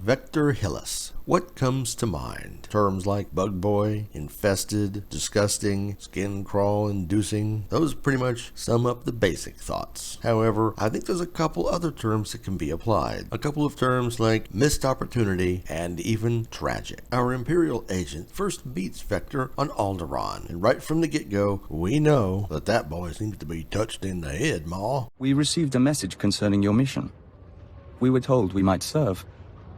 Vector Hillis. What comes to mind? Terms like bug boy, infested, disgusting, skin crawl inducing, those pretty much sum up the basic thoughts. However, I think there's a couple other terms that can be applied. A couple of terms like missed opportunity and even tragic. Our Imperial agent first meets Vector on Alderaan, and right from the get-go, we know that that boy seems to be touched in the head, Ma. We received a message concerning your mission. We were told we might serve.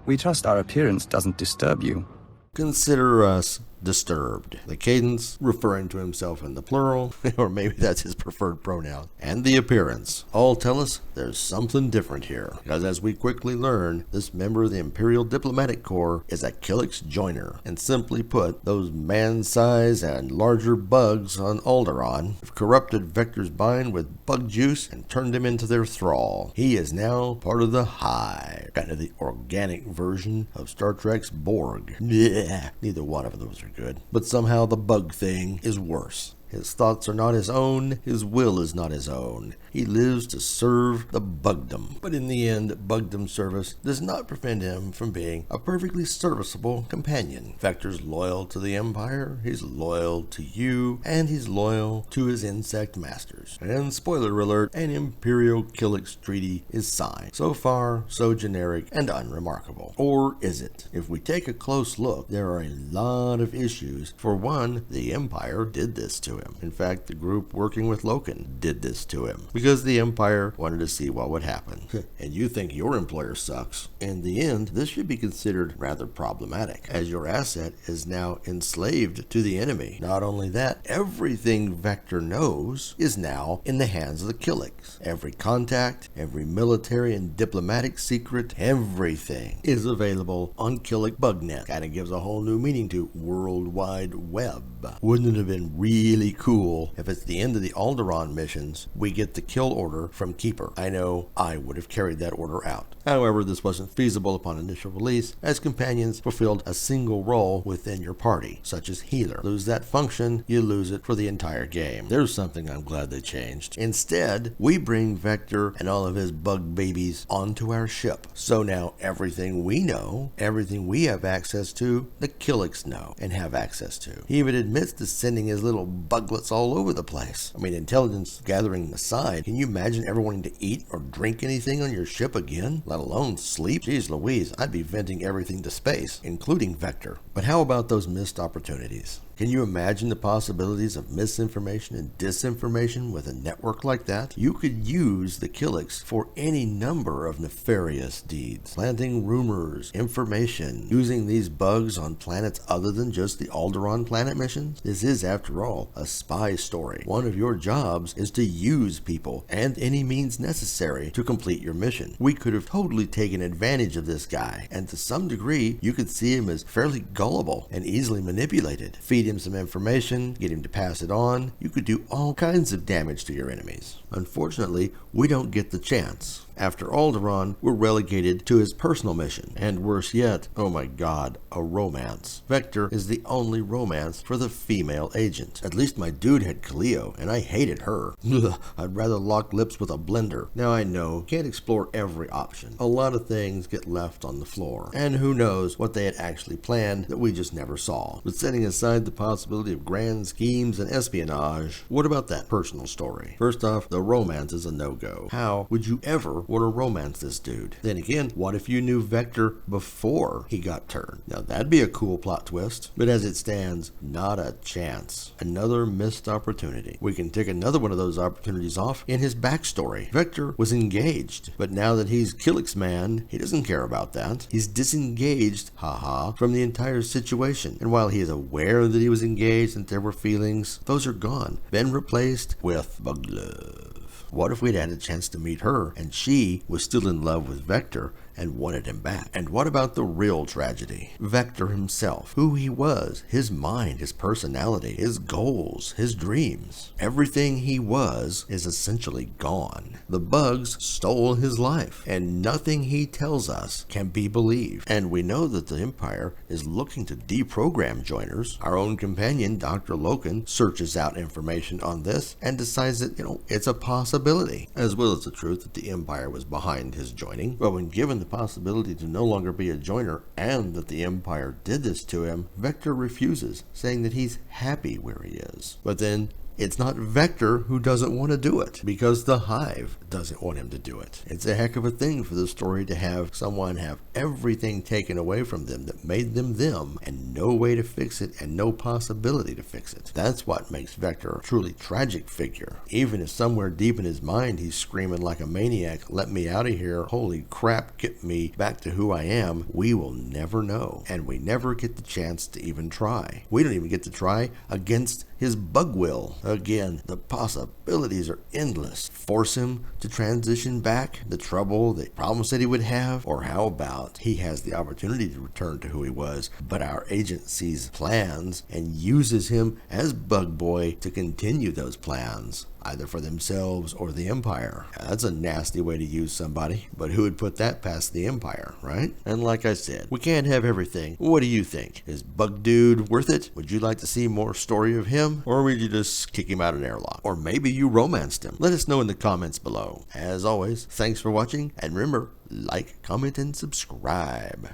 We trust our appearance doesn't disturb you. Consider us disturbed. The cadence, referring to himself in the plural, or maybe that's his preferred pronoun, and the appearance all tell us there's something different here. Because as we quickly learn, this member of the Imperial Diplomatic Corps is a Kilix joiner, and simply put, those man-size and larger bugs on Alderaan have corrupted Vector's mind with bug juice and turned him into their thrall. He is now part of the Hive, kind of the organic version of Star Trek's Borg. Blech. Neither one of those are good. But somehow the bug thing is worse. His thoughts are not his own, his will is not his own. He lives to serve the bugdom. But in the end, bugdom service does not prevent him from being a perfectly serviceable companion. Vector's loyal to the Empire, he's loyal to you, and he's loyal to his insect masters. And spoiler alert, an Imperial Kilix treaty is signed. So far, so generic and unremarkable. Or is it? If we take a close look, there are a lot of issues. For one, the Empire did this to him. In fact, the group working with Loken did this to him because the Empire wanted to see what would happen. And you think your employer sucks. In the end, this should be considered rather problematic, as your asset is now enslaved to the enemy. Not only that, everything Vector knows is now in the hands of the Kilix. Every contact, every military and diplomatic secret, everything is available on Kilix Bugnet. Kind of gives a whole new meaning to World Wide Web. Wouldn't it have been really cool if at the end of the Alderaan missions we get the kill order from Keeper? I know I would have carried that order out. However, this wasn't feasible upon initial release, as companions fulfilled a single role within your party, such as healer. Lose that function, you lose it for the entire game. There's something I'm glad they changed. Instead, we bring Vector and all of his bug babies onto our ship. So now everything we know, everything we have access to, the Kilix know and have access to. He even admits to sending his little buglets all over the place. I mean, intelligence gathering aside, can you imagine ever wanting to eat or drink anything on your ship again, let alone sleep? Jeez Louise, I'd be venting everything to space, including Vector. But how about those missed opportunities? Can you imagine the possibilities of misinformation and disinformation with a network like that? You could use the Kilix for any number of nefarious deeds. Planting rumors, information, using these bugs on planets other than just the Alderaan planet missions. This is, after all, a spy story. One of your jobs is to use people and any means necessary to complete your mission. We could have totally taken advantage of this guy, and to some degree, you could see him as fairly gullible and easily manipulated. Feed him some information, get him to pass it on. You could do all kinds of damage to your enemies. Unfortunately, we don't get the chance. After Alderaan, we're relegated to his personal mission. And worse yet, oh my god, a romance. Vector is the only romance for the female agent. At least my dude had Cleo, and I hated her. Ugh, I'd rather lock lips with a blender. Now I know, can't explore every option. A lot of things get left on the floor. And who knows what they had actually planned that we just never saw. But setting aside the possibility of grand schemes and espionage, what about that personal story? First off, the romance is a no-go. How would you ever want to romance this dude? Then again, what if you knew Vector before he got turned? Now that'd be a cool plot twist. But as it stands, not a chance. Another missed opportunity. We can take another one of those opportunities off in his backstory. Vector was engaged, but now that he's Kilix man, he doesn't care about that. He's disengaged, haha, from the entire situation. And while he is aware that he was engaged and there were feelings, those are gone. Been replaced with bug love. What if we'd had a chance to meet her and she was still in love with Vector and wanted him back? And what about the real tragedy? Vector himself, who he was, his mind, his personality, his goals, his dreams. Everything he was is essentially gone. The bugs stole his life, and nothing he tells us can be believed. And we know that the Empire is looking to deprogram joiners. Our own companion, Dr. Loken, searches out information on this and decides that, it's a possibility, as well as the truth that the Empire was behind his joining. But when given the possibility to no longer be a joiner and that the Empire did this to him, Vector refuses, saying that he's happy where he is. But then it's not Vector who doesn't want to do it, because the Hive doesn't want him to do it. It's a heck of a thing for the story to have someone have everything taken away from them that made them them, and no way to fix it and no possibility to fix it. That's what makes Vector a truly tragic figure. Even if somewhere deep in his mind he's screaming like a maniac, "Let me out of here, holy crap, get me back to who I am," we will never know. And we never get the chance to even try. We don't even get to try against his bug will. Again, the possibilities are endless. Force him to transition back, the trouble, the problems that he would have, or how about he has the opportunity to return to who he was, but our agent sees plans and uses him as Bug Boy to continue those plans, either for themselves or the Empire. Now, that's a nasty way to use somebody, but who would put that past the Empire, right? And like I said, we can't have everything. What do you think? Is Bug Dude worth it? Would you like to see more story of him? Or would you just kick him out an airlock? Or maybe you romanced him? Let us know in the comments below. As always, thanks for watching, and remember, like, comment, and subscribe.